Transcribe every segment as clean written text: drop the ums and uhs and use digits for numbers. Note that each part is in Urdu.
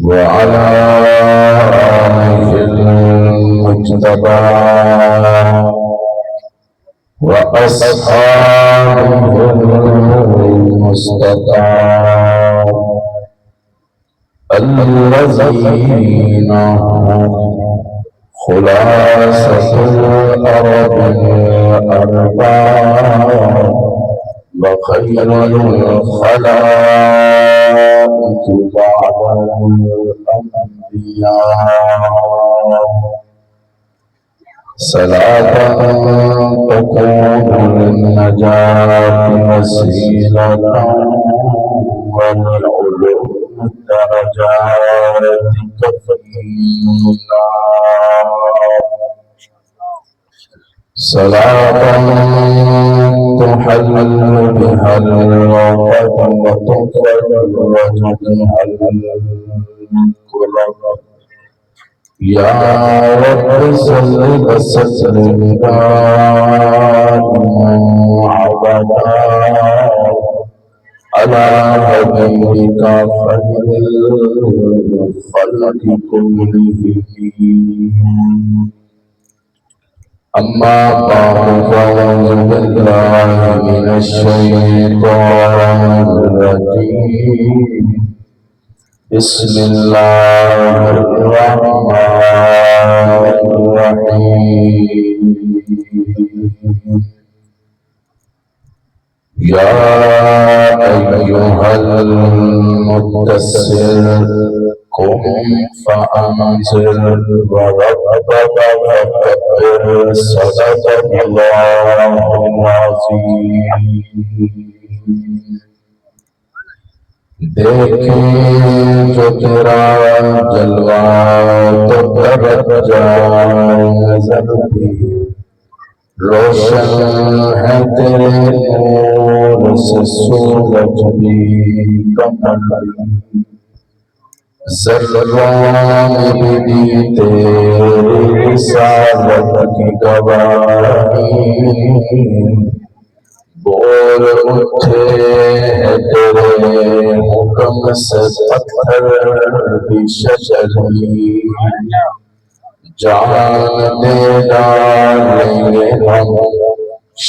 وعلى آله المجتبى وأصحابه المصطفى الذين هم خلاصة الأرض الأربعة وخير الخلائق بعد الأنبياء صلاة تكون للنجاة وسيلة وللعلوم الدرجات كفيلا صلاة تحل بها الوقت وتفرج بها الكرب يا رب صل وسلم دائما أبدا على حبيبك خير الخلق كلهم أما بعد فأعوذ بالله من الشيطان الرجيم بسم الله الرحمن الرحيم يا أيها المدثر قم فأنذر وربك فكبر صدق الله العظيم دیکھیں جو تیرا جلوہ تو برت جائے نظر بھی روشن ہے تیرے نور سے سورج بھی کمل بھی ذروں میں بھی تیری رسالت کی گواہی بول اٹھے ہے تیرے حکم سے پتھر بھی شجری جان دے ڈالیں گے ہم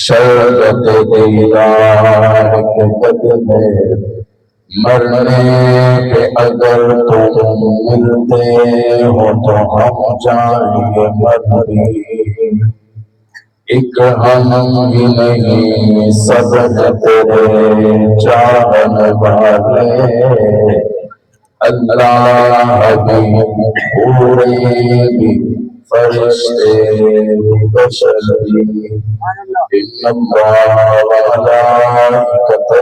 شربت دیدار کے بدلے مرنے پہ اگر تم ملتے ہو تو ہم جائیں گے مری ایک ہم بھی نہیں سب تیرے چاہن والے اللہ بھی پورے بھی فرشتے بھی بشر بھی ان اللہ وملائکتہ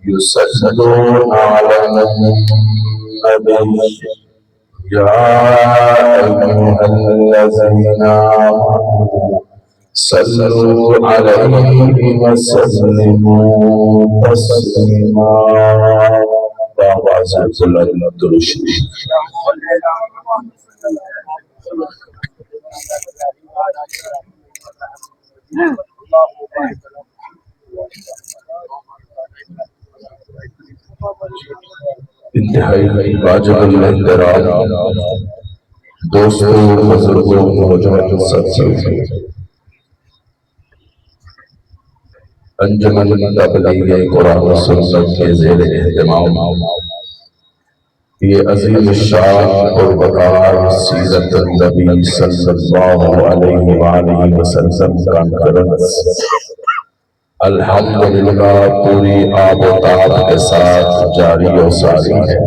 یصلون علی النبی یا ایھا الذین آمنوا صلوا علیہ وسلموا تسلیما بآواز بلند درود شریف انتہائی واجب الاحترام دوستوں بزرگوں نوجوان ساتھیوں انجمن تبلیغ قرآن و سنت کے زیر اہتمام یہ عظیم الشان اور وقار سیرت النبی صلی اللہ علیہ وآلہ وسلم کانفرنس الحمدللہ پوری آب و تاب کے ساتھ جاری و ساری ہے۔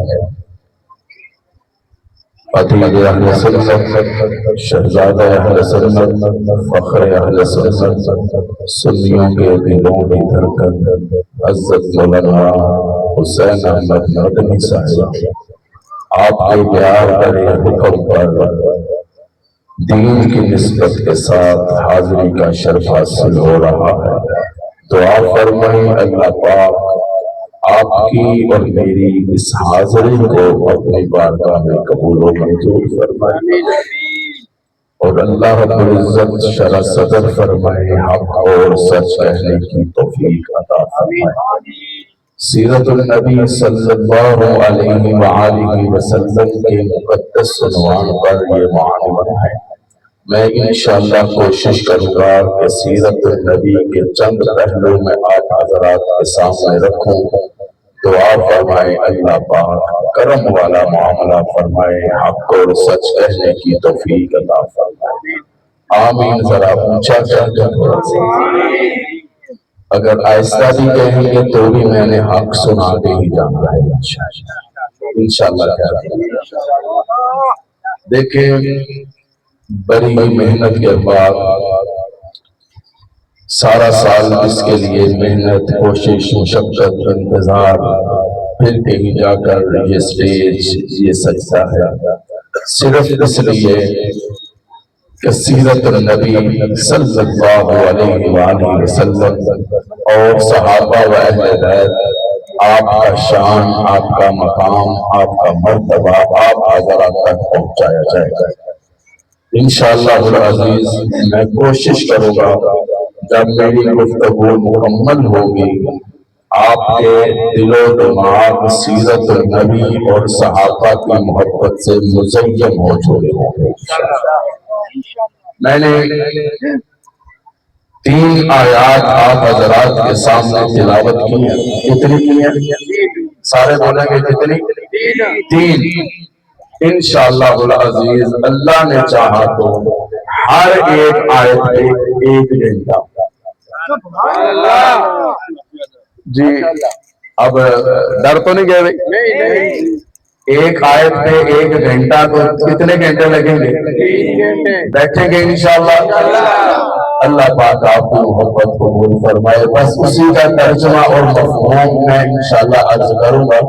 خطیب اہل سنت، شہزادہ اہل سنت، فخر اہل سنت، سنیوں کے دلوں کی دھڑکن حضرت مولانا حسین احمد مدنی صاحب آپ کے پیار بھرے حکم پر دین کی نسبت کے ساتھ حاضری کا شرف حاصل ہو رہا ہے۔ دعا فرمائیں اللہ پاک آپ کی اور میری اس حاضری کو اپنی بارگاہ میں قبول و منظور فرمائے اور اللہ رب العزت شرح صدر فرمائے، حق اور سچ کہنے کی توفیق عطا فرمائے۔ سیرت النبی صلی اللہ علیہ وآلہ وسلم کے مقدس عنوان پر یہ معنون ہے۔ میں انشاءاللہ کوشش کروں گا کہ سیرت النبی کے چند پہلو میں آپ حضرات کے سامنے رکھوں۔ دعا فرمائے اللہ پاک کرم والا معاملہ فرمائے، حق اور سچ کہنے کی توفیق عطا فرمائے۔ آمین۔ ذرا اونچا کر کے تھوڑا سا، اگر آہستہ بھی کہیں گے تو بھی میں نے حق سنا کے ہی جانا ہے انشاءاللہ۔ کہہ رہا ہوں دیکھیں، بڑی محنت کے بعد سارا سال اس کے لیے محنت، کوشش، مشقت، انتظار، پھر کہیں جا کر یہ سٹیج، یہ سجدہ ہے صرف اس لیے کہ سیرت النبی صلی اللہ علیہ وآلہ وسلم اور صحابہ و اہل بیت آپ کا شان، آپ کا مقام، آپ کا مرتبہ آپ حضرات تک پہنچایا جائے گا انشاءاللہ العزیز۔ میں کوشش کروں گا جب میری گفتگو مکمل ہوگی آپ کے دل و دماغ سیرت النبی اور صحابہ کی محبت سے مزین ہو چکے ہوں گے۔ میں نے 3 آیات آپ حضرات کے سامنے تلاوت کی ہیں۔ کتنی کی ہیں؟ سارے بولیں گے کتنی؟ 3۔ انشاءاللہ العزیز اللہ نے چاہا تو ہر ایک آیت پہ 1 گھنٹہ۔ جی اب ڈر تو نہیں کہہ رہی؟ ایک آیت پہ 1 گھنٹہ تو کتنے گھنٹے لگیں گے؟ 3 گھنٹے بیٹھیں گے انشاءاللہ۔ اللہ پاک آپ کی محبت قبول فرمائے۔ بس اسی کا ترجمہ اور مفہوم میں انشاءاللہ عرض کروں گا،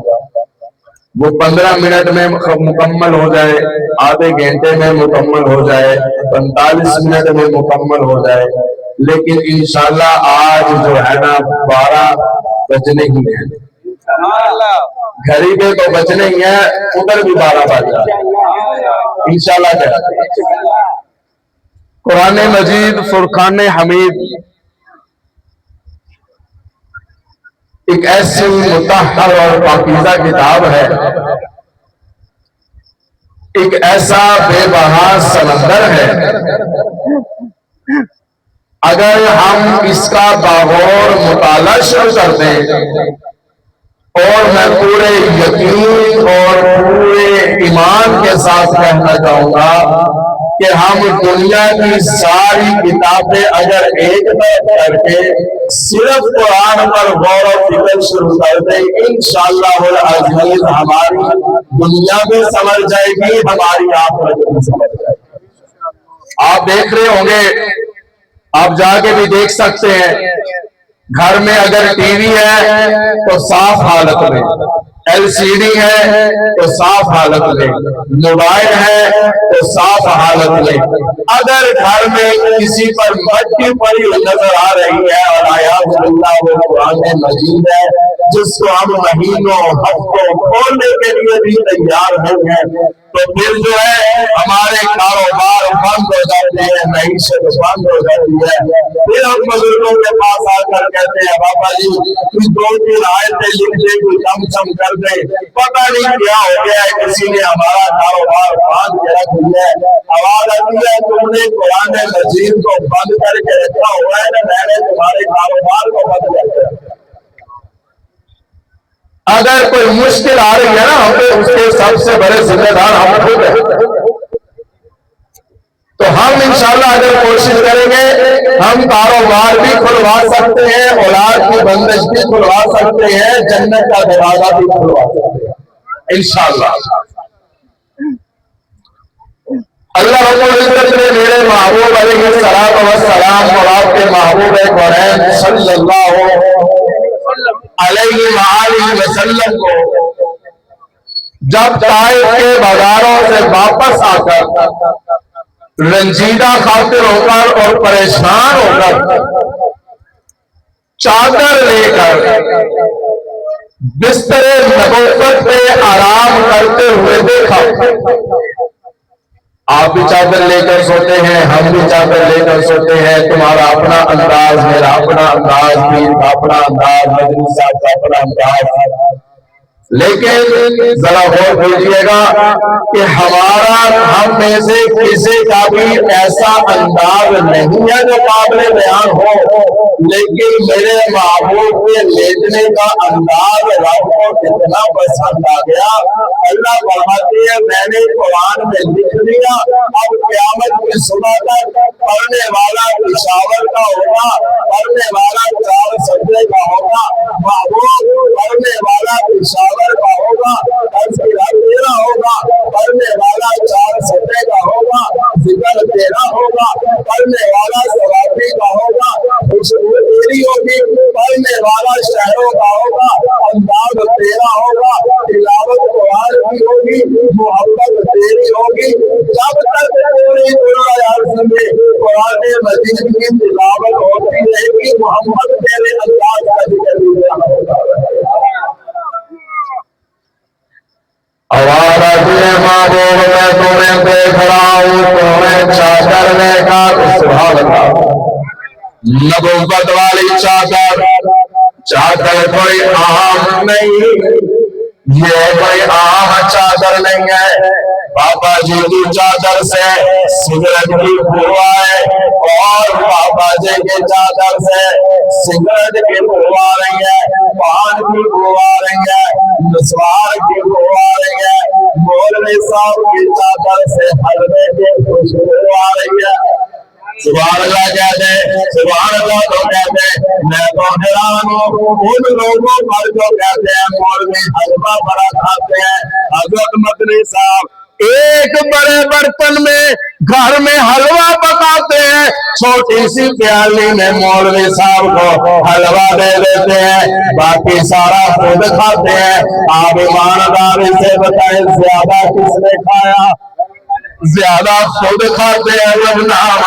وہ 15 منٹ میں مکمل ہو جائے، آدھے گھنٹے میں مکمل ہو جائے، 45 منٹ میں مکمل ہو جائے، لیکن انشاءاللہ آج جو ہے نا 12 بجنے ہی ہیں، گھڑی پہ تو بجنے ہی ہیں، ادھر بھی 12 بج انشاءاللہ۔ کہا قرآن مجید فرقان حمید ایک ایسی مطہر اور پاکیزہ کتاب ہے، ایک ایسا بے بہا سمندر ہے، اگر ہم اس کا باغور مطالعہ شروع کر دیں اور میں پورے یقین اور پورے ایمان کے ساتھ کہنا چاہوں گا کہ ہم دنیا کی ساری کتابیں اگر ایک طرف کر کے صرف قرآن پر غور و فکر شروع کر دیں، انشاءاللہ العزیز ہماری دنیا بھی سمجھ جائے گی، ہماری آخرت بھی سمجھ جائے گی۔ آپ دیکھ رہے ہوں گے، آپ جا کے بھی دیکھ سکتے ہیں، گھر میں اگر ٹی وی ہے تو صاف حالت میں، ایل سی ڈی ہے تو صاف حالت میں، موبائل ہے تو صاف حالت میں، اگر گھر میں کسی پر مٹی پڑی نظر آ رہی ہے اور اعوذ باللہ وہ قرآن مجید ہے جس کو ہم مہینوں ہفتوں کھولنے کے لیے بھی تیار نہیں ہیں، تو پھر جو ہے ہمارے کاروبار بند ہو جاتے ہیں، معیشت بند ہو جاتی ہے۔ پھر ہم بزرگوں کے پاس آ کر کہتے ہیں بابا جی کچھ 2-3 آیتیں لکھ دیں، کوئی کم سم کر دیں، پتہ نہیں کیا ہو گیا ہے، کسی نے ہمارا کاروبار باندھ کے رکھ دیا ہے۔ آواز آتی ہے تم نے قرآن مجید کو بند کر کے رکھا ہوا ہے، میں نے تمہارے کاروبار کو بند کر کے رکھا۔ اگر کوئی مشکل آ رہی ہے نا تو اس کے سب سے بڑے ذمہ دار ہم خود ہیں، تو ہم انشاءاللہ اگر کوشش کریں گے ہم کاروبار بھی کھلوا سکتے ہیں، اولاد کی بندش بھی کھلوا سکتے ہیں، جنت کا دروازہ بھی کھلوا سکتے ہیں انشاءاللہ۔ اللہ رب العزت نے میرے محبوب علیہ السلام اور آپ کے محبوب قرآن صلی اللہ علیہ وآلہ وسلم کو جب طائف کے بازاروں سے واپس آ کر رنجیدہ خاطر ہو کر اور پریشان ہو کر چادر لے کر بستر نبوت پہ آرام کرتے ہوئے دیکھا، آپ بھی چادر لے کر سوتے ہیں، ہم بھی چادر لے کر سوتے ہیں، تمہارا اپنا انداز، میرا اپنا انداز، پیر کا اپنا انداز، مجلس صاحب کا اپنا انداز، لیکن ذرا غور کیجیے گا کہ ہمارا ہم میں سے کسی کا بھی ایسا انداز نہیں ہے جو قابل بیان ہو، لیکن میرے محبوب کے لیٹنے کا انداز رب کو کتنا پسند آ گیا۔ اللہ فرماتی ہے میں نے قرآن میں لکھ دیا، اب قیامت کی صبح تک پڑھنے والا پشاور کا ہوگا، پڑھنے والا 4 سجدے کا ہوگا، محبوب پڑھنے والا پشاور کا ہوگا، تذکرہ تیرا ہوگا، پڑھنے والا 4 سجدے کا ہوگا، ذکر تیرا ہوگا، پڑھنے والا ثوابی کا ہوگا، خوشبو تیری ہوگی، پڑھنے والا شہروں کا ہوگا، انداز تیرا ہوگا، تلاوت قرآن کی ہوگی، محبت تیری ہوگی۔ جب تک پوری دنیا میں قرآن مجید کی تلاوت ہوتی رہے گی، محمد تیرے انداز کا ذکر دیا ہوگا۔ آواز محبوب میں تمہیں دیکھ رہا ہوں، تمہیں چادر لے کر، سبحان اللہ، نبوت والی چادر، چادر کوئی عام نہیں، یہ کوئی عام چادر نہیں ہے۔ بابا جی کی چادر سے سگریٹ کی بو آئے، اور بابا جی کی چادر سے سگریٹ کی بو آ رہی ہے، پان کی بو آ رہی ہے، نسوار کی بو آ رہی ہے، مولوی صاحب کی چادر سے حلوے کی خوشبو آ رہی ہے۔ سبحان اللہ کہتے ہیں، سبحان اللہ تو کہتے ہیں، میں تو حیران ہوں ان لوگوں پر جو کہتے ہیں مولوی حلوہ بڑا کھاتے ہیں۔ حضرت مدنی صاحب ایک بڑے برتن میں گھر میں حلوہ پکاتے ہیں، چھوٹی سی پیالی میں مولوی صاحب کو حلوہ دے دیتے ہیں، باقی سارا خود کھاتے ہیں۔ آپ ایمانداری سے بتائیں زیادہ کس نے کھایا؟ زیادہ خود کھاتے ہیں، لوگ نام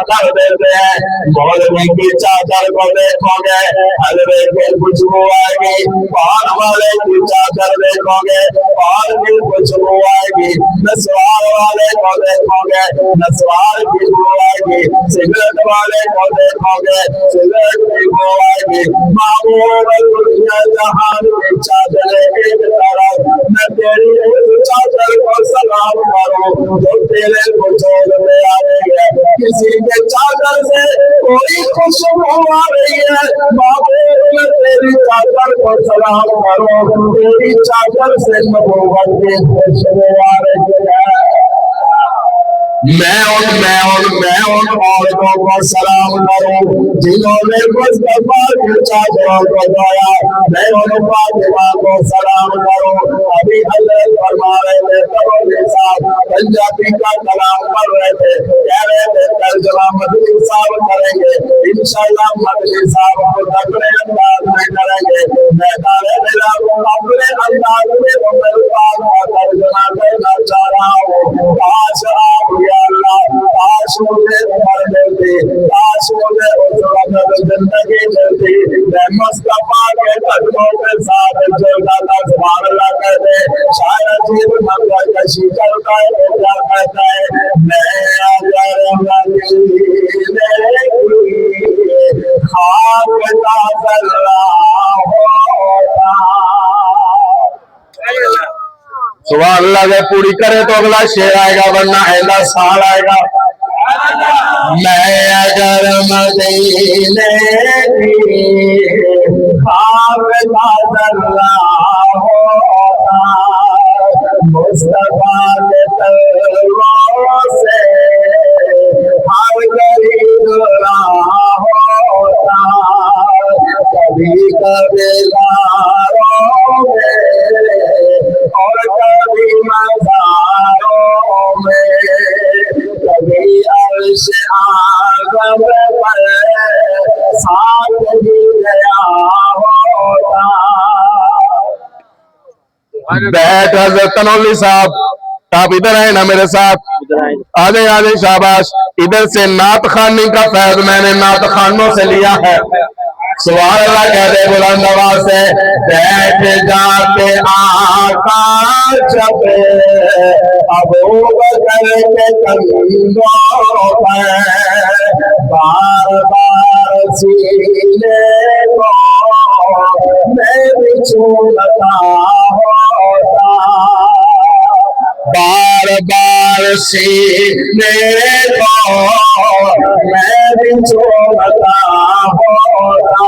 کر دیتے ہیں۔ مولوی کی چادر کو دیکھو گے حلوے کی خوشبو آئے گی، پان والے کی چادر دیکھو گے پان کی خوشبو آئے گی، نسوار والے کو دیکھو گے نسوار کی بو آئے گی، سگریٹ والے کو دیکھو گے سگریٹ کی بو آئے گی۔ محبوب دنیا جہان کی چادر ایک طرف، میں تیری اس چادر کو سلام کروں جو تیرے کو چھوڑ میں آ رہی ہے۔ کسی کے چادر سے کوئی خوشبو آ رہی ہے، محبوب میں تیری چادر کو سلام کروں، تیری چادر سے نبوت کی خوشبو آ رہی ہے۔ میں ان عورتوں کو سلام کروں جنہوں نے مصطفیٰ کی چادروں کو دھویا، میں ان فاطمہ کو سلام کروں۔ ابھی حضرت فرما رہے تھے تبوی صاحب پنجابی کا کلام کر رہے تھے، کہہ رہے تھے ترجمہ مدنی صاحب کریں گے، انشاءاللہ مدنی صاحب کو تکڑے انداز میں کریں گے۔ میں کہا میرا اپنے انداز میں پاک کا ترجمہ کرنا چاہ رہا ہوں۔ کاش آپ یا اللہ، کاش مجھے عمر ملتی، کاش مجھے اس وقت زندگی ملتی، میں مصطفیٰ کے قدموں کے ساتھ چلتا تھا۔ سبحان اللہ کہتے ہیں، شاید عجیب منظر کشی کرتا ہے تو کیا کہتا ہے، میں اگر مدینے کی خاک کا ذرہ ہوتا۔ سبحان اللہ سے پوری کرے تو اگلا شعر آئے گا، ورنہ اگلا سال آئے گا۔ میں اگر مدینے کی خاک کا ذرہ ہوتا، مصطفیٰ کے تلووں سے ہر غریب رہا ہوتا، کبھی قبیلوں میں اور کبھی مزاروں میں، کبھی عرش اعظم پر ساتھ ہی گیا ہوتا۔ بیٹھ حضرت تنولی صاحب، آپ ادھر ہیں نا میرے ساتھ؟ آجے آجے شاباش۔ ادھر سے نعت خوانی کا فیض میں نے نعت خوانوں سے لیا ہے۔ سبحان اللہ کہتے بلند آواز سے بیٹھ جاتے آقا جب ابو بکر کے کندھوں پر بار بار سینے کو میں بچھوتا ہوتا بار بار سینے کو میں بچھوتا ہوتا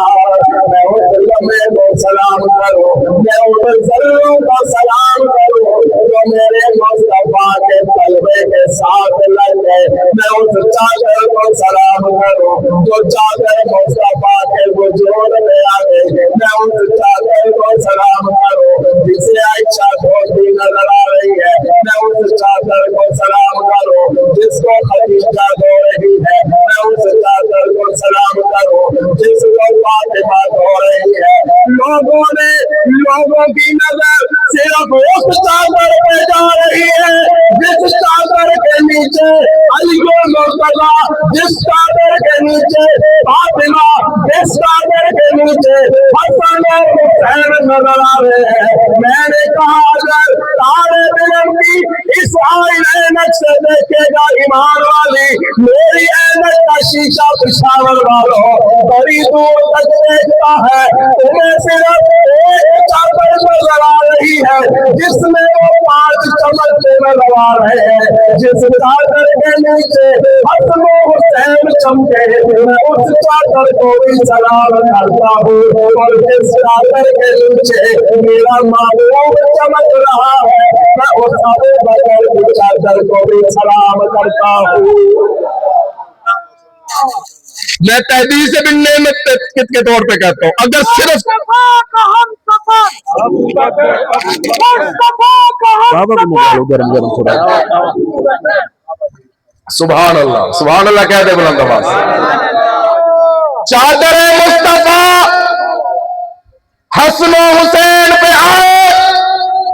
میں اس لمحے کو سلام کروں میں اس ذروں کا سلام کروں جو میرے مصطفیٰ کے طلبے کے ساتھ لگے میں اس چادر کو سلام کروں جو چادر مصطفیٰ کے وجود میں آ گئی میں اس چادر کو سلام کروں جسے عائشہ دھوتی نظر آ رہی ہے میں اس چادر کو سلام کروں جس کو خدیجہ دھو رہی ہے میں اس چادر کو سلام کروں جس کو فاطمہ دھو رہی ہے لوگوں کی نظر صرف اس چادر پہ جا رہی ہے جس چادر کے نیچے علی مرتضیٰ جس چادر کے نیچے فاطمہ جس چادر کے نیچے حسن اور حسین نظر آ رہے ہیں میں نے کہا اگر تارے علم کی اس عینک سے دیکھے گا ایمان والی میری عینک کا شیشہ پشاور والوں بڑی دور تک دیکھتا ہے تمہیں صرف ایک چادر نظر آ رہی ہے جس میں وہ 5 چمچے نظر آ رہے ہیں جس چادر کے نیچے حسن و حسین چمکے میں اس چادر کو بھی سلام کرتا ہوں اور جس چادر کے نیچے میرا محبوب چمک رہا ہے میں اس ابو بکر کی چادر کو بھی سلام کرتا ہوں میں تحدیث بن نعمت کے طور پہ کہتا ہوں اگر صرف سبحان اللہ کہتے بلند آواز چادر مصطفیٰ حسن و حسین پہ آئے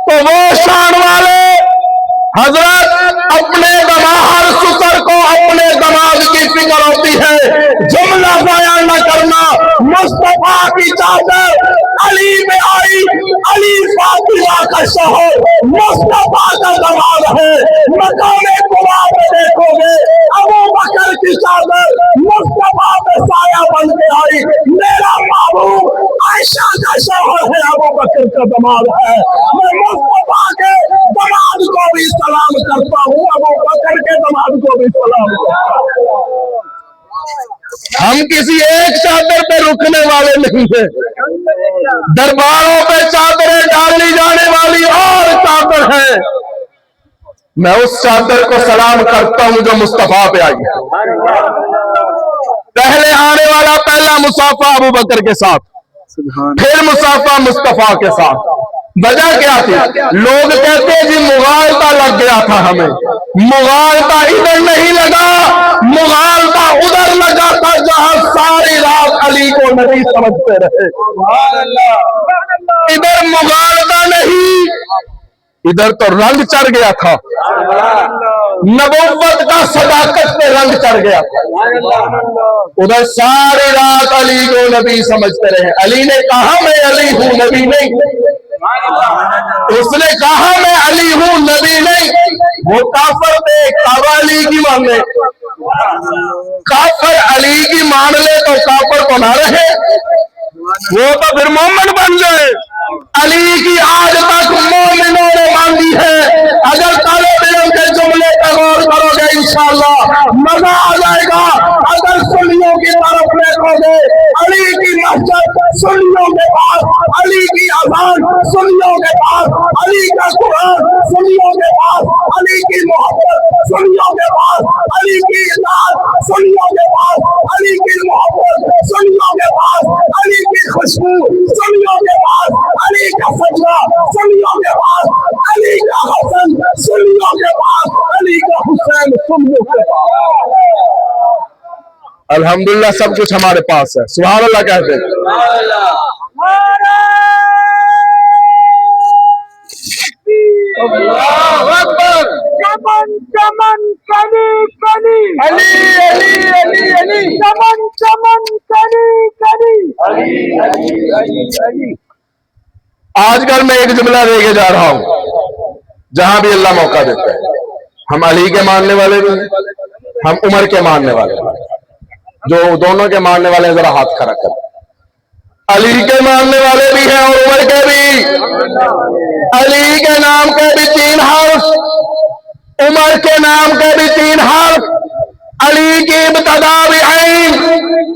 تو وہ شان والے حضرت اپنے ہر سسر کو اپنے دماغ کی فکر ہوتی ہے جملہ بیان نہ کرنا مصطفیٰ کی چادر علی میں آئی علی فاطمہ کا شوہر مصطفیٰ کا دماغ ہے مقام قبا میں دیکھو گے ابو بکر کی چادر مصطفیٰ میں سایہ بن کے آئی میرا محبوب عائشہ کا شوہر ہے ابو بکر کا دماغ ہے میں مصطفیٰ کے دماغ کو بھی سلام کرتا ہوں ابو بکر کے دماغ کو بھی سلام کرتا ہوں ہم کسی ایک چادر پہ رکنے والے نہیں ہیں درباروں پہ چادریں ڈالی جانے والی اور چادر ہے میں اس چادر کو سلام کرتا ہوں جو مصطفیٰ پہ آئی پہلے آنے والا پہلا مصافہ ابو بکر کے ساتھ پھر مصافہ مصطفیٰ کے ساتھ وجہ کیا تھی لوگ کہتے ہیں جی مغالطہ لگ گیا تھا ہمیں مغالطہ ادھر نہیں لگا مغالطہ ادھر لگا تھا جہاں ساری رات علی کو نبی سمجھتے رہے ادھر مغالطہ نہیں ادھر تو رنگ چڑھ گیا تھا نبوت کا صداقت پہ رنگ چڑھ گیا ادھر ساری رات علی کو نبی سمجھتے رہے علی نے کہا میں علی ہوں نبی نہیں اس نے کہا میں علی ہوں نبی نہیں وہ کافر تھے کعبہ علی کی مان لے کافر علی کی مان لے تو کافر تو نہ رہے وہ تو پھر مومن بن جائے علی کی آج تک مومنوں نے مانگی ہے اگر طالب علم کے جملے کا غور کرو گے انشاءاللہ مزہ آ جائے گا اگر سنیوں کی طرف دیکھو گے علی کی مسجد سنیوں کے پاس علی کی اذان سنیوں کے پاس علی کا قرآن سنیوں کے پاس علی کی محبت سنیوں کے پاس علی کی اطاعت سنیوں کے پاس علی کی محبت سنیوں کے پاس علی کی خوشبو سنیوں کے پاس علی کا سجدہ سنیوں کے پاس علی کا حسن سنیوں کے پاس علی کا حسین سنیوں کے پاس الحمدللہ سب کچھ ہمارے پاس ہے سبحان اللہ کہتے ہیں اللہ اکبر چمن چمن کلی کلی علی علی علی علی چمن چمن کلی آج کل میں ایک جملہ دے کے جا رہا ہوں، جہاں بھی اللہ موقع دیتا ہے، ہم علی کے ماننے والے بھی ہیں، ہم عمر کے ماننے والے بھی ہیں۔ جو دونوں کے ماننے والے ہیں ذرا ہاتھ کھڑا کر۔ علی کے ماننے والے بھی ہیں اور عمر کے بھی۔ علی کے نام کے بھی 3 حرف، عمر کے نام کے بھی 3 حرف۔ علی کی ابتدا بھی عین،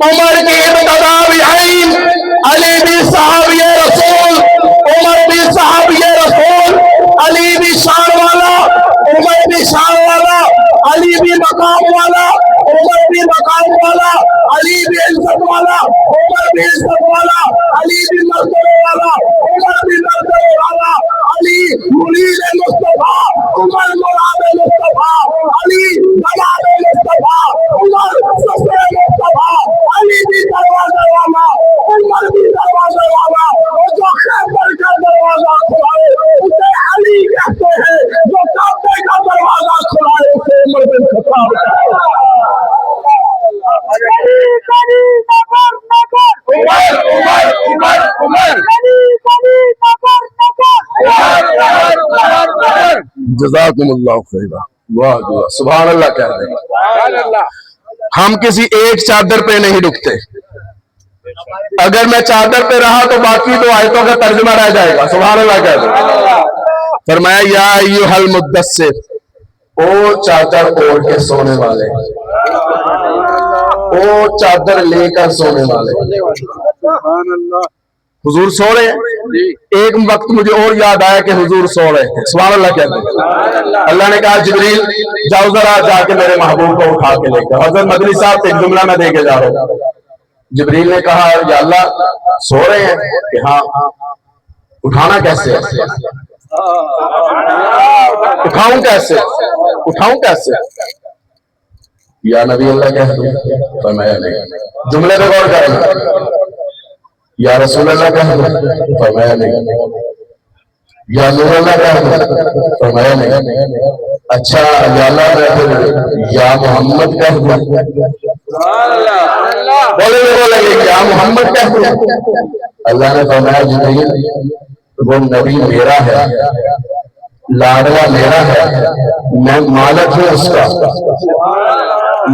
عمر کی ابتدا بھی عین۔ علی بھی صحابی رسول، عمر بھی صحابی رسول۔ علی بھی شان والا، عمر بھی شان والا۔ علی بھی مقام والا، عمر بھی مقام والا۔ علی بھی عزت والا، عمر بھی عزت والا۔ علی بھی مرتبے والا، عمر بھی مرتبے والا۔ علی مرید مصطفیٰ، عمر مراد مصطفیٰ۔ علی جلال مصطفیٰ، عمر سفر مصطفیٰ۔ علی بھی دروازہ والا، عمر بھی دروازہ والا۔ جو خیبر کا دروازہ کھلائے اسے علی کہتے ہیں، جو کعبے کا دروازہ کھلائے اسے عمر بن خطاب کہتے ہیں۔ جزاکم اللہ خیرہ۔ واہ واہ، سبحان اللہ کہہ رہے ہیں۔ ہم کسی ایک چادر پہ نہیں رکتے۔ اگر میں چادر پہ رہا تو باقی 2 آیتوں کا ترجمہ رہ جائے گا۔ سبحان اللہ کہہ رہے ہیں۔ فرمایا یا ایھا المدثر، او چادر اوڑھ کے سونے والے، او چادر لے کر سونے والے۔ حضور سو رہے ہیں۔ ایک وقت مجھے اور یاد آیا کہ حضور سو رہے ہیں۔ سبحان اللہ کہتے ہیں۔ اللہ نے کہا جبریل جاؤ ذرا جا کے میرے محبوب کو اٹھا کے لے کر۔ حضرت مدنی صاحب ایک جملہ میں دے کے جا رہا ہوں۔ جبریل نے کہا یا اللہ سو رہے ہیں کہ ہاں، اٹھانا کیسے ہے؟ اٹھاؤں کیسے؟ اٹھاؤں کیسے؟ یا نبی اللہ کہہ دوں؟ فرمایا نہیں۔ جملے پہ غور کریں۔ یا رسول اللہ کہہ دوں؟ فرمایا نہیں۔ یا نور اللہ کہہ دوں؟ فرمایا نہیں۔ اچھا یا اللہ میں پھر یا محمد کہہ دوں؟ بولے گے یا محمد کہہ دوں؟ اللہ نے فرمایا جبریل وہ نبی میرا ہے، لاڈلا میرا ہے، میں مالک ہوں اس کا،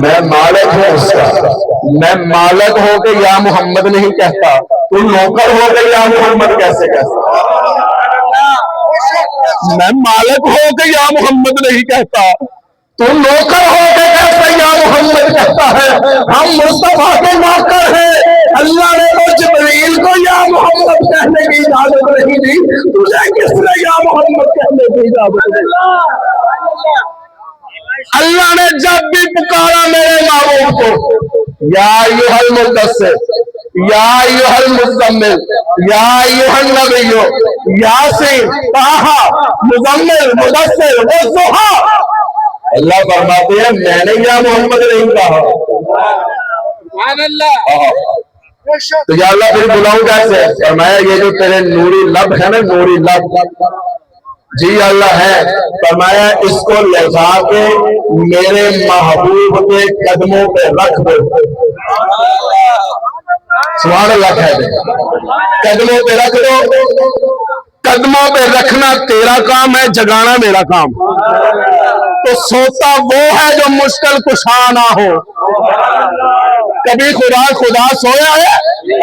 میں مالک ہوں اس کا۔ میں مالک ہو کے یا محمد نہیں کہتا، تو نوکر ہو کے یا محمد کیسے کہتا؟ میں مالک ہو کے یا محمد نہیں کہتا، تو نوکر ہو کے کیسے یا محمد کہتا ہے؟ ہم مصطفیٰ کے نوکر ہیں۔ اللہ نے تو جبریل کو یا محمد کہنے کی اجازت نہیں دی، تجھے کس نے یا محمد کہنے کی اجازت دی؟ اللہ نے جب بھی پکارا میرے محبوب کو یا ایھا المدثر، یا ایھا المزمل، یا ایھا النبی، یاسین، طٰہٰ، مزمل، مدثر والضحیٰ۔ اللہ فرماتے ہیں میں نے یا محمد نہیں کہا۔ تو یا اللہ پھر بلاؤں کیسے؟ فرمایا یہ جو تیرے نوری لب ہے نا، نوری لب، جی اللہ ہے۔ فرمایا اس کو لے جا کے میرے محبوب کے قدموں پہ رکھ دو۔ سبحان اللہ کہہ دے، قدموں پہ رکھ دو۔ قدموں پہ رکھنا تیرا کام ہے، جگانا میرا کام۔ تو سوتا وہ ہے جو مشکل کشا نہ ہو۔ کبھی خدا سویا ہے؟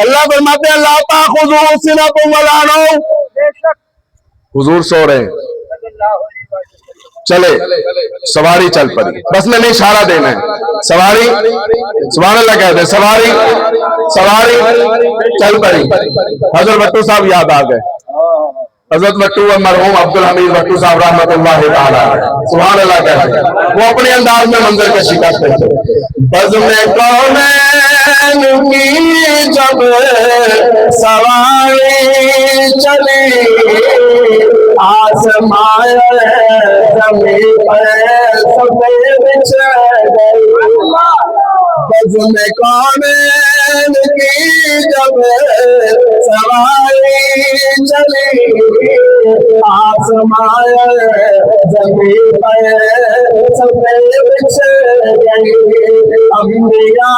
اللہ فرماتے ہیں لا تأخذہ سنۃ ولا نوم۔ حضور سو رہے ہیں، چلے سواری چل پڑی، بس میں نے اشارہ دینا ہے، سواری، سبحان اللہ کہتے ہیں، سواری چل پڑی۔ حضرت بٹو صاحب یاد آ گئے، حضرت بٹو اور مرحوم عبدالحمید بٹو صاحب رحمۃ اللہ تعالی، سبحان اللہ کہتے ہیں، وہ اپنے انداز میں منظر کشی کرتے تھے۔ بزم کونین کی جب سواری چلی، آسمان زمین پر سفید بچھ گئی۔ بزم کونین کی جب سواری چلی، آسمان زمین پر سفید بچھ گئی۔ انبیاء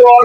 2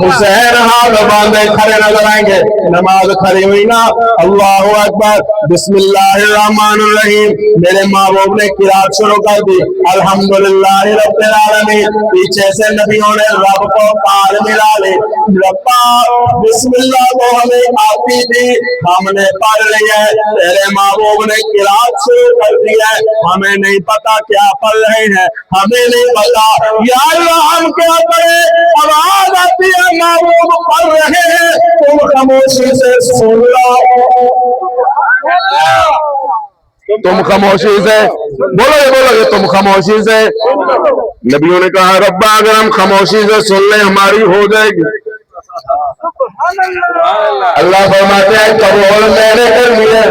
حسین ہاتھ باندھے کھڑے نظر آئیں گے، نماز کھڑی ہوئی نا، اللہ اکبر، بسم اللہ الرحمن الرحیم، میرے ماں باپ نے قرات شروع کر دی، الحمدللہ رب العالمین، پیچھے سے نبیوں نے رب کو پار ملا لی، ربا بسم اللہ کو ہمیں آتی تھی، ہم نے پڑھ لی ہے، تیرے ماں باپ نے قرات شروع کر دی ہے، ہمیں نہیں پتا کیا پڑھ رہے ہیں، ہمیں نہیں پتا، یا اللہ ہم کیا کریں، آواز آتی ہے ماں باپ پڑھ رہے ہیں، تم خاموشی سے سن لو، تم خاموشی سے بولو گے تم خاموشی سے، نبیوں نے کہا ربا اگر ہم خاموشی سے سن لیں ہماری ہو جائے گی، اللہ فرماتے ہیں قبول میں نے کر لیا،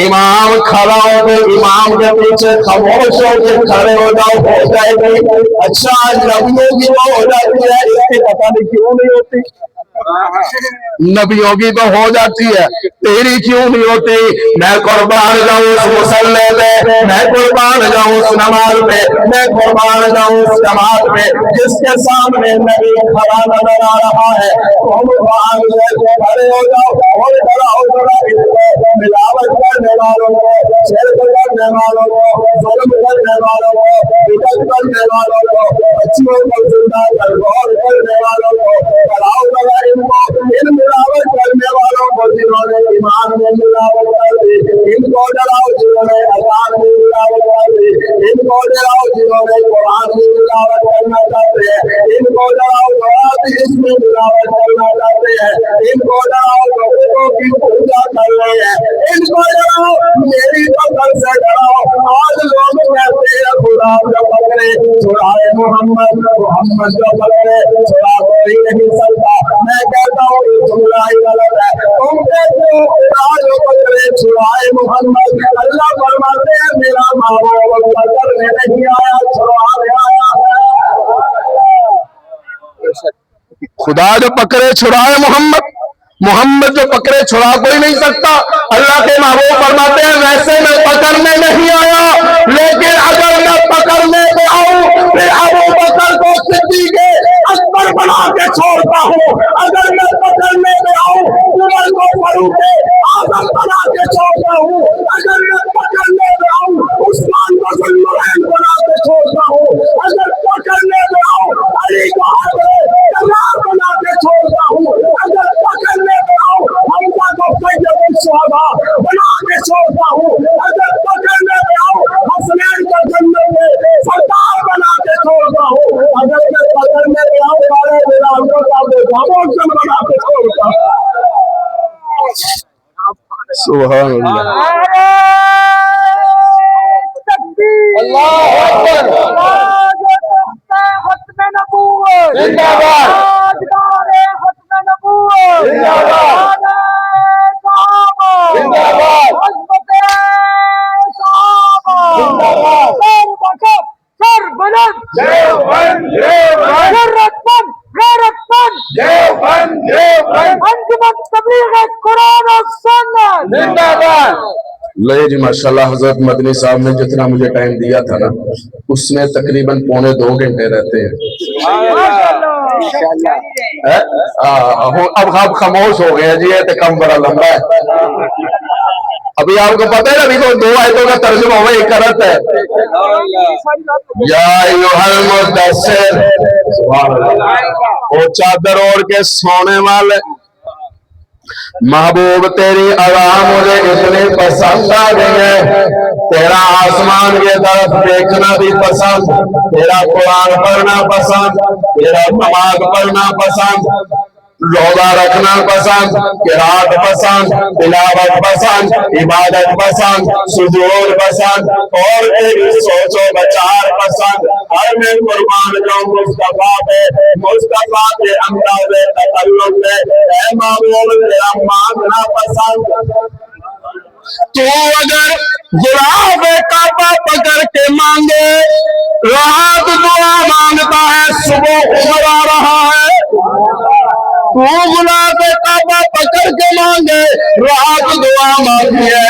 امام کھڑا ہو کے امام کے پیچھے خاموش ہو کے کھڑے ہو جاؤ ہو جائے گی، اچھا نبیوں کی وہ ہو جاتی ہے، اس کی پتہ نہیں کیوں نہیں ہوتی، نبیوں کی تو ہو جاتی ہے، تیری کیوں نہیں ہوتی، میں قربان جاؤں اس مسلح پہ، میں قربان جاؤں اس نماز پہ، میں قربان جاؤں اس جماعت پہ جس کے سامنے نبی کھڑا نظر آ رہا ہے، تم کھڑے ہو جاؤ اور ملاوٹ کرنے والوں کو، شرک کرنے والوں کو، ظلم کرنے والوں کو، بدعت کرنے والوں کو، بچیوں کو زندہ کر غور کرنے والوں کو، ان ملاوٹ کرنے والوں کو جنہوں نے ایمان میں ملاوٹ کر دی، ان کو ڈراؤ جنہوں نے اذان میں ملاوٹ کر دی، ان کو ڈراؤ جنہوں نے قرآن میں ملاوٹ کرنا چاہتے ہیں، ان کو ڈراؤ جو حدیث میں ملاوٹ کرنا چاہتے ہیں، ان کو ڈراؤ جو بتوں کی پوجا کر رہے ہیں، ان کو ڈراؤ میری پکڑ سے ڈراؤ، آج لوگ کہتے ہیں خدا جو پکڑے چھڑائے محمد جو پکڑے چھڑا کوئی نہیں سکتا، میں کہتا ہوں یہ جملہ ہی غلط ہے، تم کہتے ہو خدا جو پکڑے چھڑائے محمد، اللہ فرماتے ہیں میرا محبوب پکڑنے نہیں آیا چھڑانے آیا ہے، خدا جو پکڑے چھڑائے محمد جو پکڑے چھڑا کوئی نہیں سکتا، اللہ کے محبوب فرماتے ہیں ویسے میں پکڑنے نہیں آیا، لیکن اگر میں پکڑنے پہ آؤں پھر ابو بکر کو صدیق اکبر بنا کے چھوڑتا ہوں، اگر میں پکڑنے پہ آؤں عمر کو فاروق اعظم بنا کے چھوڑتا ہوں، اگر میں پکڑنے پہ آؤں عثمان کو ذوالنورین بنا کے چھوڑتا ہوں، اگر پکڑنے پہ آؤں علی کو حضرت کرار بنا کے چھوڑتا ہوں، اگر پکڑنے پہ آؤں حمزہ کو سید الشہداء بنا کے چھوڑتا ہوں، اگر پکڑنے پہ آؤں حسنین کو جنت میں سردار بنا کے چھوڑتا ہوں، اگر میں پکڑنے پہ آؤں سارے بلال کو خاموشن بنا کے چھوڑتا ہوں، سبحان اللہ، اللہ اکبر، ختم نبوت زندہ باد، ختم نبوت زندہ باد، زندہ باد، عظمت صحابہ زندہ باد، سر بلند دیوبند غیرت مند انجمن تبلیغ قرآن و سنت زندہ باد۔ لے جی ماشاءاللہ حضرت مدنی صاحب نے جتنا مجھے ٹائم دیا تھا نا اس میں تقریباً 2.25 گھنٹے رہتے ہیں، اب آپ خاموش ہو گئے جی، یہ کم بڑا لمبا ہے، ابھی آپ کو پتہ ہے ابھی تو 2 آیتوں کا ترجمہ ہوا ایک کرت ہے، یا ایھا المدثر، وہ چادر اوڑھ کے سونے والے، محبوب تیری عوام مجھے اتنی پسند آ گئی ہے، تیرا آسمان کی طرف دیکھنا بھی پسند، تیرا قرآن پڑھنا پسند، تیرا نماز پڑھنا پسند، روزہ رکھنا پسند، قرات پسند، تلاوت پسند، عبادت پسند، سجود پسند، اور تیری سوچ و بچار پسند، ہر میں قربان جاؤں مصطفیٰ پہ، مصطفیٰ کے انداز تکلم پہ، اے محبوب تیرا مانگنا پسند، تو اگر غلاف کعبہ پکڑ کے مانگے، رات دعا مانگتا ہے صبح عمر آ رہا ہے، تو غلاف کعبہ پکڑ کے مانگے، رات دعا مانگی ہے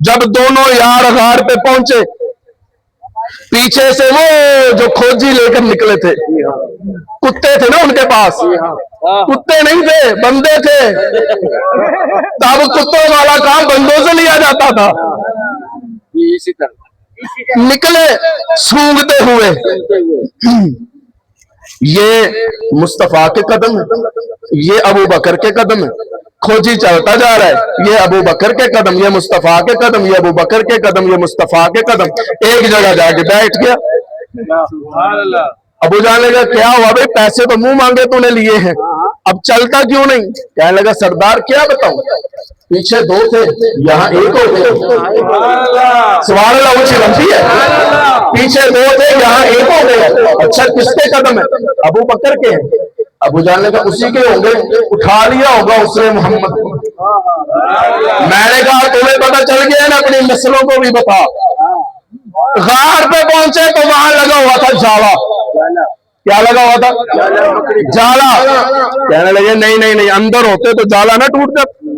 جب دونوں یار غار پہ پہنچے، پیچھے سے وہ جو کھوجی لے کر نکلے تھے، کتے تھے نا ان کے پاس، کتے نہیں تھے، بندے تھے، تب کتوں والا کام بندوں سے لیا جاتا تھا، نکلے سونگتے ہوئے، یہ مصطفیٰ کے قدم ہے، یہ ابو بکر کے قدم ہے، کھوجی چلتا جا رہا ہے، یہ ابو بکر کے قدم، یہ مصطفیٰ کے قدم، یہ ابو بکر کے قدم، یہ مصطفیٰ کے قدم، ایک جگہ جا کے بیٹھ گیا۔ ابو جان نے کہا کیا ہوا بھائی، پیسے تو منہ مانگے تو نے لیے ہیں، اب چلتا کیوں نہیں؟ کہنے لگا سردار کیا بتاؤں، پیچھے دو تھے یہاں ایک ہو گئے، سبحان اللہ اونچی بنتی ہے، پیچھے دو تھے یہاں ایک ہو گئے، اچھا کس کے قدم ہے؟ ابو بکر کے ہیں۔ ابو جان نے کہا اسی کے ہوں گے، اٹھا لیا ہوگا اس نے محمد۔ میں نے کہا تمہیں پتہ چل گیا نا، اپنی نسلوں کو بھی بتا۔ غار پہ پہنچے تو وہاں لگا ہوا تھا جالا، کیا لگا ہوا تھا؟ جالا۔ کہنے لگے نہیں نہیں نہیں، اندر ہوتے تو جالا نہ ٹوٹ جاتا۔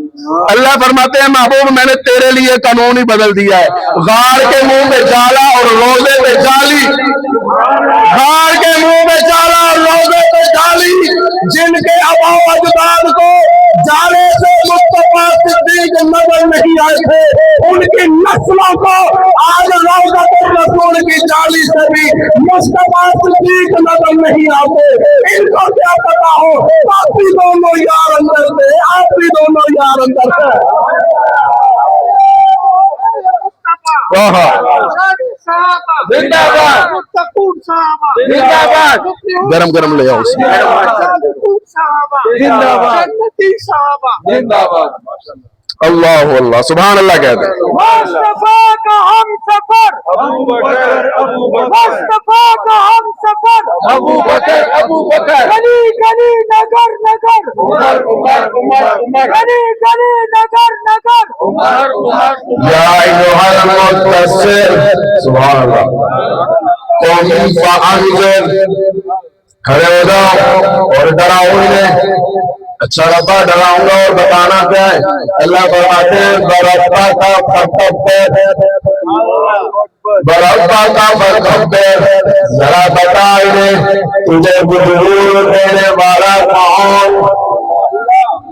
اللہ فرماتے ہیں محبوب میں نے تیرے لیے قانون ہی بدل دیا ہے، غار کے منہ میں جالا اور روزے پہ جالی، غار کے منہ میں جالا اور روزے پہ جالی، جن کے آبا و اجداد کو جالے سے مصطفیٰ صدیق نظر نہیں آئے تھے، ان کی نسلوں کو آج روضۃ الرسول کی جالی سے بھی مصطفیٰ صدیق نظر نہیں آتے۔ ان کو کیا پتا ہو آپ بھی دونوں یار اندر تھے، آپ بھی دونوں یار اندر تھے۔ زندہ باد، گرم گرم لے آؤ اس میں، اللہ اللہ سبحان اللہ کہتے ہیں۔ مصطفیٰ کا ہم سفر ابو بکر، ابو بکر، مصطفیٰ کا ہم سفر ابو بکر، ابو بکر، گلی گلی نگر نگر عمر عمر عمر عمر، گلی گلی نگر نگر عمر عمر، یا ایھا المدثر، سبحان اللہ، قم فانذر، کھڑے ہو جاؤ اور ڈراؤ انہیں۔ اچھا ربا ڈراؤں گا اور بتانا کیا ہے؟ اللہ فرماتے ہیں برابا کا فکبر، برابا کا فکبر، ذرا بتا انہیں تجھے بزرگ دینے والا کون؟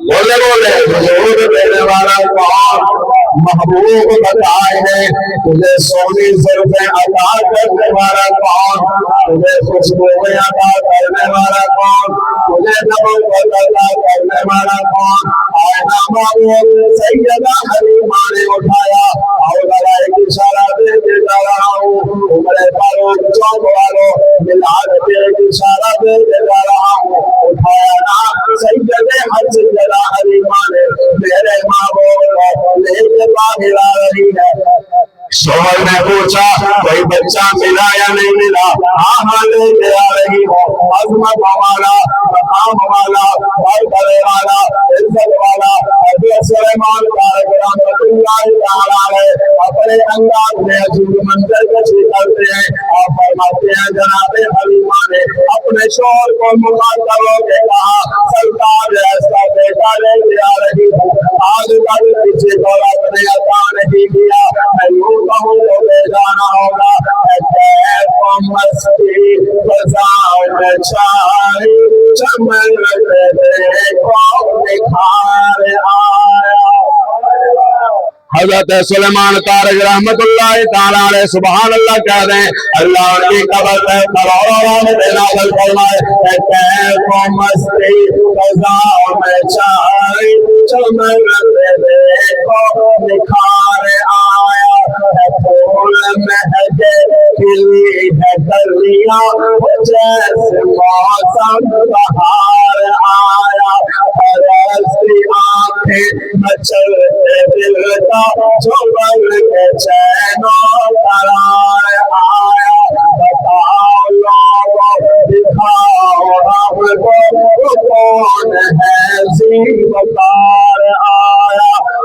بولے بولے بزرگ دینے والا کون؟ محبوب بتائے ہیں تجھے سونی زلفیں عطا کرنے والا کون؟ تجھے خوشبوئیں عطا کرنے والا کون؟ تجھے نبوت عطا کرنے والا کون؟ آئینہ محبوب سیدہ حلیمہ نے اٹھایا، اور ذرا ایک اشارہ دے کے جا رہا ہوں، عمر فاروق چوک والوں ملاد کے ایک اشارہ دے کے جا رہا ہوں، اٹھایا نا سیدہ حلیمہ نے میرے محبوب کو لے کے باہر آ رہی ہے۔ شوہر نے پوچھا کوئی بچہ ملا یا نہیں ملا؟ ہاں ہاں لے کے آ رہی ہو، عظمت والا، مقام والا، برتبے والا، عزت والا حضرت سلیمان طارق رحمۃ اللہ تعالیٰ علیہ اپنے انداز میں عجیب منظر کشی کرتے ہیں اور فرماتے ہیں جناب حلیمہ نے اپنے شوہر کو مخاطب ہو کے کہا سرکار ایسا بیٹا لے کے آ رہی ہوں، آج تک کسی کو رب نے عطا نہیں کیا، میں یوں کہوں تو لے جانا ہوگا۔ مستی فضاؤں میں چھائی چمن پہ دیکھو نکھار آیا۔ حضرت سلیمان طارق رحمت اللہ تعالیٰ علیہ سبحان اللہ کہہ رہے ہیں اللہ ان کی قبر پہ نازل فرمائے کیف مستی فضاؤں میں چھائی چمن پہ دیکھو نکھار آیا، پھول مہکے کھلی ہے کلیاں جیسے موسم بہار آیا، پرستی آنکھیں مچلتے دل کا جو بل کے چین و قرار آیا، بتاؤ لوگوں دکھاؤ ہم کو وہ کون ہے زیبکار آیا۔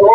2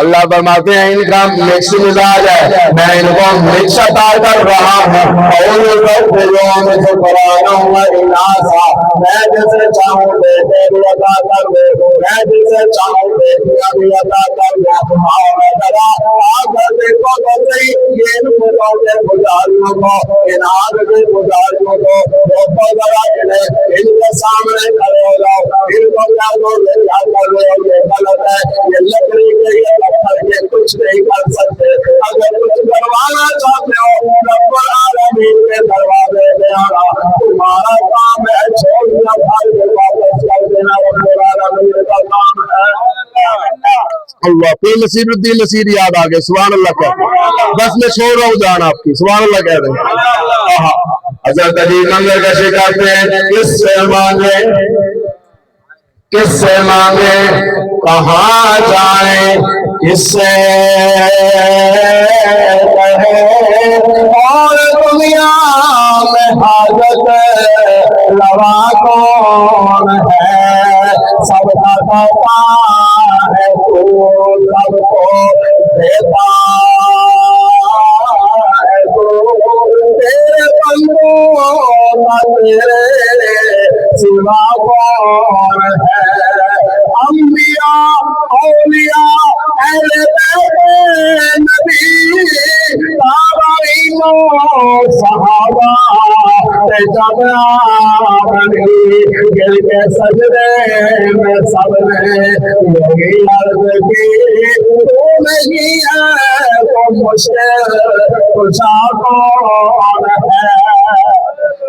اللہ فرماتے ہیں انکا مکس مزاج ہے، میں ان کو مکس عطا کر رہا ہوں، اور میں جسے چاہوں بیٹے بھی عطا کر دے، میں جسے چاہوں بیٹیاں بھی عطا کر دے۔ آگر دیکھو تو صحیح یہ ان کو گزاریوں کو، ان آگ کے گزاریوں کو دیکھو ذرا ان کے سامنے کھڑے ہو جاؤ، ان کو کیا کر رہے ہو، یہ غلط ہے، یہ لکڑی کے یہ پتھر کے کچھ نہیں کر سکتے، اگر کچھ کروانا چاہتے ہو رب العالمین کے دروازے میں آنا، تمہارا کام ہے، چھوڑ دیا بھائی کے واپس کر دینا، رب العالمین کا کام ہے۔ اللہ پیر نصیر الدین نصیر یاد آگے، سبحان اللہ کہہ دیں، بس میں چھوڑ رہا ہوں جان آپ کی، سبحان اللہ کہہ دیں۔ حضرت علی منظر کشی کرتے ہیں، کس سے مانگے کس سے مانگے کہاں جائیں، کس سے کہیں اور دنیا میں حاجت روا کون ہے، سب کا دیتا ہے تو سب کو دیتا ہے تو، تیرے بندوں کا تیرے سوا کون ہے، انبیاء اولیاء اہل بیت نبی تابعین و صحابہ جب بنی گر کے سجدے میں سب نے یہی عرض کی، تو نہیں ہے تو مشکل کشا کون ہے۔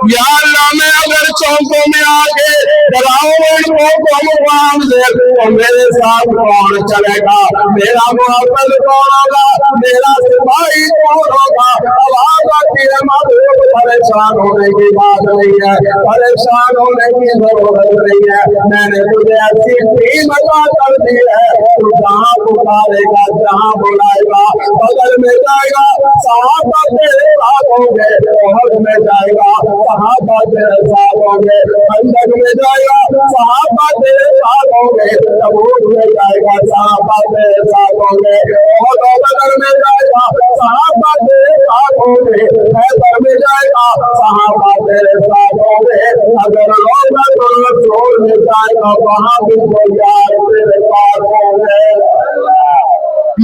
یا اللہ میں اگر چوکوں میں آگے ڈراؤں کو مقام دے تو میرے ساتھ کون چلے گا، میرا محافظ کون ہوگا، میرا سپاہی کون ہوگا، آواز آتی ہے محبوب پریشان ہونے کی بات نہیں ہے، پریشان ہونے کی ضرورت نہیں ہے، میں نے تجھے ایسی ٹیم عطا کر دی ہے، تو جہاں پکارے گا جہاں بلائے گا، بغل میں جائے گا صحابہ تیرے ساتھ ہوں گے، عہد میں جائے گا صحابہ تیرے ساتھ ہوں گے، خندق میں جائے گا صحابہ تیرے ساتھ ہوں گے، تبوک میں جائے گا صحابہ تیرے ساتھ ہوں گے، عہد و بدر میں جائے گا صحابہ تیرے ساتھ ہوں گے، خیبر میں جائے گا صحابہ تیرے ساتھ ہوں گے، اگر روزہ رسول میں جائے گا وہاں بھی کوئی یار تیرے پاس ہوں گے۔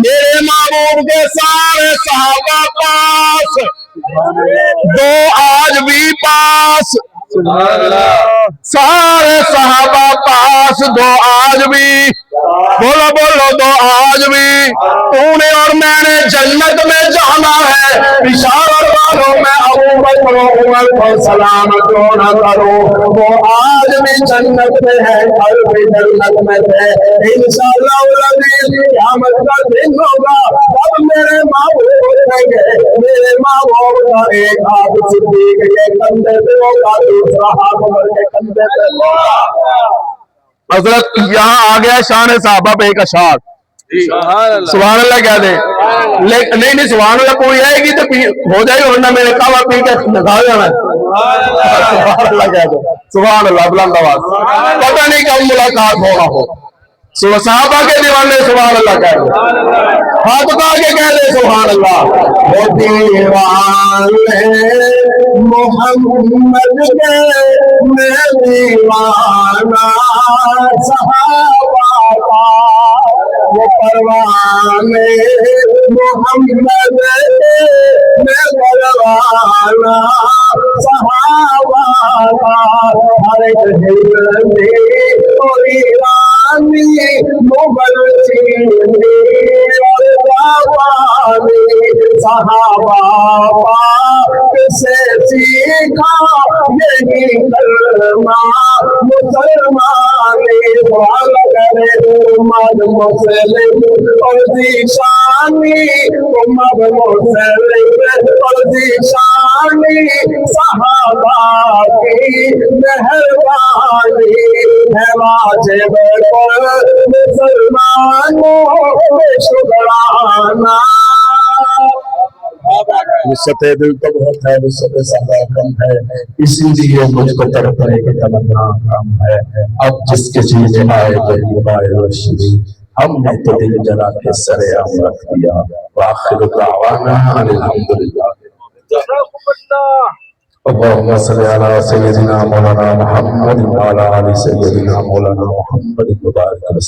میرے محبوب کے سارے صحابہ پاس، دو آج بھی پاس، سارے صحابہ پاس، دو آج بھی، بولو بولو دو آج بھی، تو نے اور میں نے جنت میں جانا ہے، اشارت والوں میں ابو بکر و عمر کو سلام کیوں نہ کرو، وہ آج بھی جنت میں ہے، کل بھی جنت میں تھے، انشاءاللہ العزیز قیامت کا دن ہوگا، تب میرے محبوب اٹھیں گے، میرے محبوب کا ایک ہاتھ صدیق کے کندھے پہ ہوگا، دوسرا ہاتھ عمر کے کندھے پہ ہوگا۔ حضرت یہاں آ گیا شان صحابہ پہ ایک اشعار، سبحان اللہ کہہ دیں، نہیں سبحان اللہ پوری آئے گی تو ہو جائے گی، ورنہ میرے کعبہ پی کے نکال جانا ہے، سبحان اللہ کہہ دیں، سبحان اللہ بلند آواز، پتہ نہیں کب ملاقات ہونا ہو، صحابہ کے دیوانے سبحان اللہ کہہ دیں، ہاتھ اٹھا کے کہہ دیں سبحان اللہ، وہ دیوانے محمد کے میں دیوانہ صحابہ کا، وہ پروانے محمد کے میں پروانہ صحابہ کا، ہر ایک ہلنے اور ایرانی مغل چینی اور جاپانی صحابہ پاک سے سیکھا یہی کلمہ مسلمانی، سبحان کرے امت مسلم اور ذیشانی، امت مسلم اور ذیشانی، صحابہ کی مہربانی ہے واجب پر مسلمانوں پہ شکرانہ۔ وسعت دل تو بہت ہے، وسعت سادہ کم ہے، اسی لیے مجھ کو تڑپنے کی تمنا کم ہے، اب جس کے چیز آئے وہی بائے رشید، ہم نے تو دل جلا کے سر عام رکھ دیا. وآخر دعوانا الحمدللہ. اللهم صل على سيدنا مولانا محمد وعلى آل سيدنا مولانا محمد وبارك وسلم.